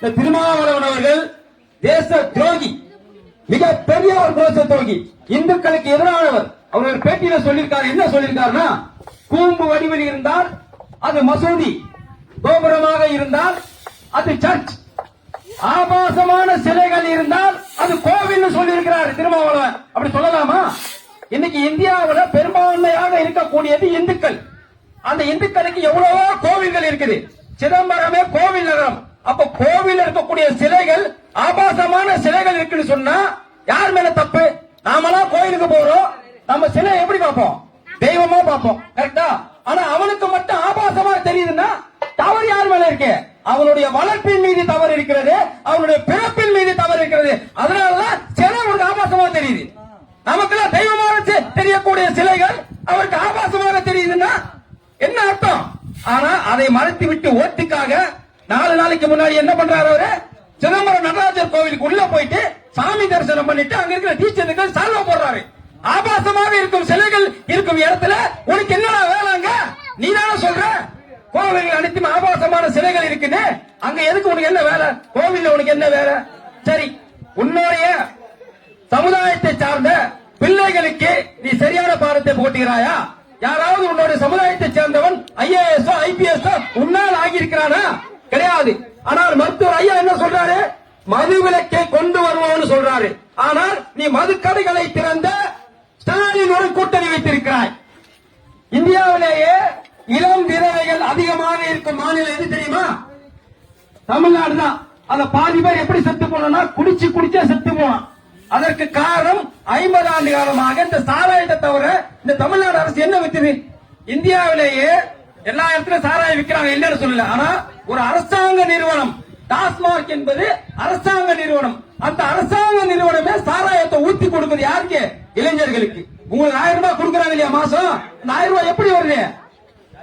இந்த திருமாவளவன் அவர்கள் தேச துரோகி, மிக பெரிய ஒரு தேச துரோகி, இந்துக்களுக்கு எதிரானவர். அவர் பேட்டியில சொல்லியிருக்காரு. என்ன சொல்லியிருக்காருன்னா, கூம்பு வடிவில் இருந்தால் அது மசூதி, கோபுரமாக இருந்தால் அது சர்ச், ஆபாசமான சிலைகள் இருந்தால் அது கோவில் சொல்லியிருக்கிறார் திருமாவளவன். அப்படி சொல்லலாமா? இன்னைக்கு இந்தியாவில் பெரும்பான்மையாக இருக்கக்கூடியது இந்துக்கள். அந்த இந்துக்களுக்கு எவ்வளவோ கோவில்கள் இருக்குது. சிதம்பரமே கோவில் நகரம். அப்ப கோவில் இருக்கக்கூடிய சிலைகள், ஆபாசமான சிலைகள் இருக்குன்னு சொன்னா யார் மேல தப்பு? நாமெல்லாம் கோயிலுக்கு போறோம், நம்ம சிலை எப்படி பார்ப்போம்? தெய்வமா பார்ப்போம், கரெக்டா? ஆனா அவனுக்கு மட்டும் ஆபாசமா தெரியுதுன்னா தவறு யார் மேல இருக்கு? அவனுடைய வளர்ப்பின் மீது தவறு இருக்கிறது, அவனுடைய பிறப்பின் மீது தவறு இருக்கிறது. அதனாலதான் சிலை அவனுக்கு ஆபாசமா தெரியுது. நமக்கெல்லாம் தெய்வமாக தெரியக்கூடிய சிலைகள் அவருக்கு ஆபாசமாக தெரியுதுன்னா என்ன அர்த்தம்? ஆனா அதை மறைத்து விட்டு ஓட்டுக்காக 4 நாளைக்கு முன்னாடி என்ன பண்றாரு அவரு? சிதம்பரம் நடராஜர் கோவிலுக்கு உள்ள போயிட்டு சாமி தரிசனம் பண்ணிட்டு அங்க இருக்கிற டீச்சருக்கு சால்வா போடுறாரு. ஆபாசமாக இருக்கும் சிலைகள் இருக்கும் இடத்துல உனக்கு என்னடா வேலைங்க? நீ தானே சொல்ற கோவில்கள் அனைத்தும் ஆபாசமான சிலைகள் இருக்குன்னு. அங்க எதுக்கு உனக்கு என்ன வேலை? கோவில்ல உனக்கு என்ன வேலை? சரி, உன்னுடைய சமுதாயத்தை சார்ந்த பிள்ளைகளுக்கு நீ சரியான பாடத்தை போட்டுகிறாயா? யாராவது உன்னுடைய சமுதாயத்தை சேர்ந்தவன் IAS IPS உன்னால் ஆகியிருக்கிறானா? கிடையாது. ஆனால் மருத்துவர் ஐயா என்ன சொல்றாரு? மது விலக்கை கொண்டு வருவோம்னு சொல்றாரு. ஆனால் நீ மதுக்கடைகளை திறந்த ஸ்டாலின் ஒரு கூட்டணி வைத்திருக்கிறாய். இந்தியாவிலேயே இளம் விதவைகள் அதிகமாக இருக்கும் மாநிலம் எது தெரியுமா? தமிழ்நாடு தான். அந்த பாதி பேர் எப்படி செத்து போனா குடிச்சே செத்து போனான். அதற்கு காரணம் 50 ஆண்டு காலமாக இந்த சாராயத்தை தவிர இந்த தமிழ்நாடு அரசு என்ன விற்குது? இந்தியாவிலேயே எல்லா இடத்துல சாராயம் விற்கிறாங்க, இல்லன்னு சொல்லல. ஆனா ஒரு அரசாங்க நிறுவனம், டாஸ்மாக் என்பது அரசாங்க நிறுவனம். அந்த அரசாங்க நிறுவனமே சாராயத்தை ஊத்தி கொடுக்குது யாருக்கு? இளைஞர்களுக்கு. உங்களுக்கு 1000 ரூபாய் கொடுக்கறாங்க இல்லையா மாசம்? அந்த 1000 ரூபாய் எப்படி வருது?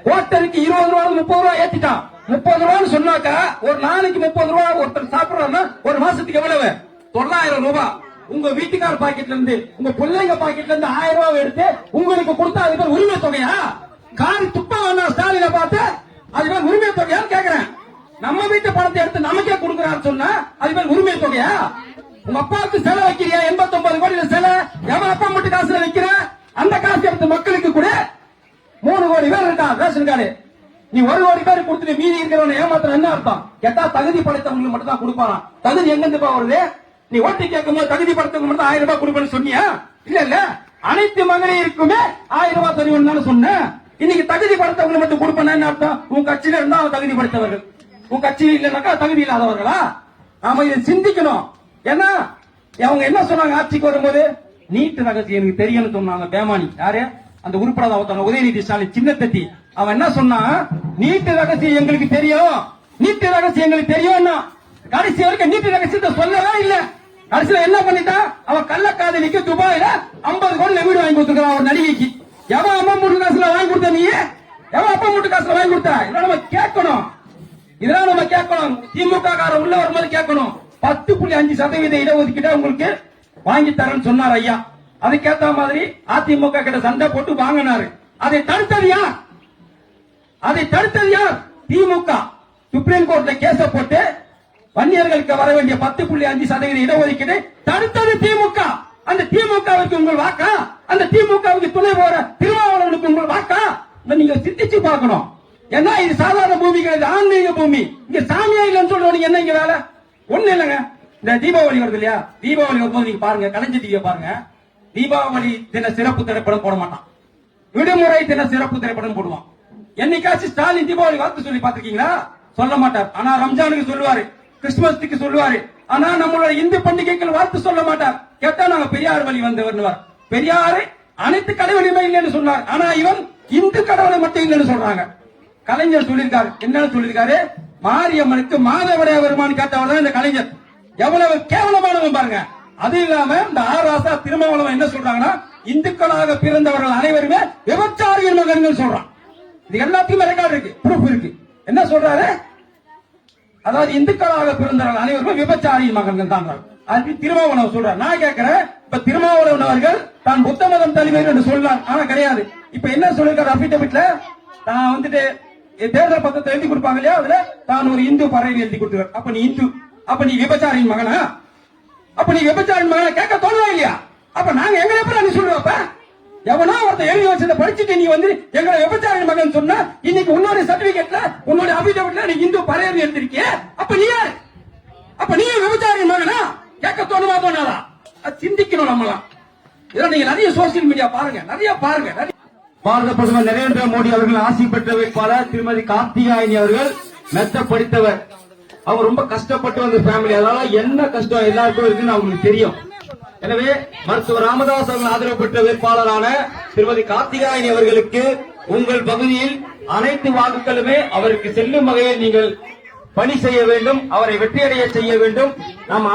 ஹோட்டலுக்கு 20 ரூபாய் 30 ரூபாய் ஏத்திட்டான். 30 ரூபான்னு சொன்னாக்கா ஒரு நாளைக்கு 30 ரூபாய் ஒருத்தர் சாப்பிடுறாருன்னா ஒரு மாசத்துக்கு எவ்வளவு? 900 ரூபாய். உங்க வீட்டுக்கார பாக்கெட்ல இருந்து, உங்க பிள்ளைங்க பாக்கெட்ல இருந்து 1000 ரூபாய் எடுத்து உங்களுக்கு கொடுத்தா அது பேர் உரிமை தொகையா? காரி துப்பா வேணா ஸ்டாலினை பார்த்து அது பேர் உரிமை தொகையான்னு கேக்குறேன். நம்ம வீட்டு பணத்தை எடுத்து நமக்கே கொடுக்கறான்னு சொன்னா அது பேர் உரிமை தொகையா? உங்க அப்பாவுக்கு செலவு வைக்கிறியா? 89 கோடி செலவு எவன் அப்பா மட்டும் காசுல வைக்கிற? அந்த காசு எடுத்து மக்களுக்கு கூட 3 கோடி பேர் இருக்கான் ரேஷன் கார்டு. நீ 1 கோடி பேர் கொடுத்துட்டு மீதி இருக்கிறவன ஏமாத்திரம் என்ன அர்த்தம்? கேட்டா தகுதி படைத்தவங்களுக்கு மட்டும் தான் கொடுப்பானா? தகுதி எங்க இருந்து வருது? நீ ஓட்டு கேட்கும் போது தகுதி படைத்தவங்க மட்டும் 1000 ரூபாய் கொடுப்பேன்னு சொன்னியா? இல்ல அனைத்து மகளிருக்குமே 1000 ரூபாய் தருவேன்னு சொன்ன. இன்னைக்கு தகுதி படைத்தவங்க மட்டும் கொடுப்பேன்னு என்ன அர்த்தம்? உன் கட்சியில இருந்தா அவன் தகுதி படைத்தவர்கள், உன் கட்சியில் இல்லைனாக்கா தகுதி இல்லாதவர்களா? நாம இதை சிந்திக்கணும். ஏன்னா அவங்க என்ன சொன்னாங்க ஆட்சிக்கு வரும்போது? நீட் ரகசியம் எனக்கு தெரியும்னு சொன்னாங்க. பேமானி யாரு? அந்த உருப்படாத ஒருத்தவங்க உதயநிதி ஸ்டாலின் சின்ன தட்டி. அவன் என்ன சொன்னா? நீட் ரகசியம் எங்களுக்கு தெரியும், நீட் ரகசியம் எங்களுக்கு தெரியும். கடைசி வரைக்கும் நீட் ரகசியத்தை சொல்லவே இல்ல. கடைசியில என்ன பண்ணிட்டான்? அவன் கள்ளக்காதலிக்கு துபாயில 50 கோடி வீடு வாங்கி கொடுத்துருக்கான் ஒரு நடிகைக்கு. எவன் அம்மா மூட்டு காசுல வாங்கி கொடுத்த? நீ எவன் அப்பா மூட்டு காசுல வாங்கி கொடுத்த? இதெல்லாம் நம்ம கேட்கணும். இதெல்லாம் நம்ம கேட்கணும். திமுக கார உள்ள வரும்போது கேட்கணும். 10.5% இடஒதுக்கீடு உங்களுக்கு வாங்கி தரேன்னு சொன்னார் ஐயா. அதுக்கேத்த மாதிரி அதிமுக கிட்ட சண்டை போட்டு வாங்கினாரு. அதை தடுத்தது யார்? அதை தடுத்தது யார்? திமுக. சுப்ரீம் கோர்ட்ல கேஸ போட்டு வன்னியர்களுக்கு வர வேண்டிய 10.5% இடஒதுக்கீடு தடுத்தது திமுக. அந்த திமுகவுக்கு உங்கள் வாக்கா? அந்த திமுகவுக்கு துணை போற திருமாவளவனுக்கு உங்கள் வாக்கா? நீங்க சிந்திச்சு பார்க்கணும். ஏன்னா இது சாதாரண பூமி கிடையாது, ஆன்மீக பூமி. இங்க சாமியா இல்லைன்னு சொல்றவங்க என்ன இங்க வேலை? ஒண்ணு இல்லைங்க. இந்த தீபாவளி வருது இல்லையா? தீபாவளி வரும்போது நீங்க பாருங்க, கலைஞர் டிவியை பாருங்க. தீபாவளி தின சிறப்பு திரைப்படம் போட மாட்டான், விடுமுறை தின சிறப்பு திரைப்படம் போடுவான். என்னைக்காச்சும் ஸ்டாலின் தீபாவளி வாழ்த்து சொல்லி பாத்திருக்கீங்களா? சொல்ல மாட்டார். ஆனா ரம்ஜானுக்கு சொல்லுவாரு, கிறிஸ்துமஸ்க்கு சொல்லுவாரு. ஆனா நம்மளோட இந்து பண்டிகைகள் வாழ்த்து சொல்ல மாட்டார். கேட்டா நாங்க பெரியார் வழி வந்தவர். பெரியாரு அனைத்து கடவுளுமே இல்லைன்னு சொன்னார். ஆனா இவன் இந்து கடவுளை மட்டும் இல்லைன்னு சொல்றாங்க. கலைஞர் சொல்லியிருக்காரு. என்னன்னு சொல்லியிருக்காரு? மாரியம்மனுக்கு மாதவிடாய் வருமானு கேட்டவர் தான் இந்த கலைஞர். எவ்வளவு கேவலமானவன் பாருங்க. அது இல்லாம இந்த ஆராசா திருமாவளவன் என்ன சொல்றாங்கன்னா, இந்துக்களாக பிறந்தவர்கள் அனைவருமே விபச்சாரியின் மகன்கள் சொல்றான். இது எல்லாத்தையுமே ரெக்கார்டு இருக்கு, ப்ரூஃப் இருக்கு. என்ன சொல்றாரு? அதாவது இந்துக்களாக பிறந்தவர்கள் அனைவருமே விபச்சாரியின் மகன்கள் தான் அது திருமாவளவன் சொல்றார். நான் கேட்கிறேன், இப்ப திருமாவளவன் அவர்கள் தான் புத்த மதம் தலைவர் என்று சொல்றார். ஆனா கிடையாது. இப்ப என்ன சொல்லிருக்காரு அபிடபிட்ல? நான் வந்துட்டு தேர்தல் பத்திரத்தை எழுதி கொடுப்பாங்க இல்லையா, அதுல தான் ஒரு இந்து பறையர் எழுதி கொடுத்துருக்க. அப்ப நீ இந்து, அப்ப நீ விபச்சாரின் மகனா? அப்ப நீ விபச்சாரின் மகனை கேட்க தோணுவா இல்லையா? அப்ப நாங்க எங்களை எப்படி நீ சொல்லுவப்ப? எவனோ ஒருத்த எழுதி வச்சதை படிச்சுட்டு நீ வந்து எங்களை விபச்சாரின் மகன் சொன்னா, இன்னைக்கு உன்னோட சர்டிபிகேட்ல உன்னோட அபிடேவிட்ல நீ இந்து பறையர் எழுதிருக்கிய. அப்ப நீ யார்? அப்ப நீ விபச்சாரின் மகனா? கேட்க தோணுமா தோணாதா? அது சிந்திக்கணும் நம்மளாம். இதெல்லாம் நீங்க நிறைய சோசியல் மீடியா பாருங்க, நிறைய பாருங்க. பாரத பிரதமர் நரேந்திர மோடி அவர்கள் ஆசி பெற்ற வேட்பாளர் திருமதி கார்த்திகாயனி அவர்கள் மெத்த படித்தவர். அவங்க ரொம்ப கஷ்டப்பட்டு வந்த ஃபேமிலி, அதனால என்ன கஷ்டம் எல்லாருக்கும் இருக்குன்னு அவங்களுக்கு தெரியும். எனவே மருத்துவர் ராமதாஸ் அவர்கள் ஆதரவு பெற்ற வேட்பாளரான திருமதி கார்த்திகாயனி அவர்களுக்கு உங்கள் பகுதியில் அனைத்து வாக்குகளுமே அவருக்கு செல்லும் வகையில் நீங்கள் பணி செய்ய வேண்டும், அவரை வெற்றியடைய செய்ய வேண்டும். நாம்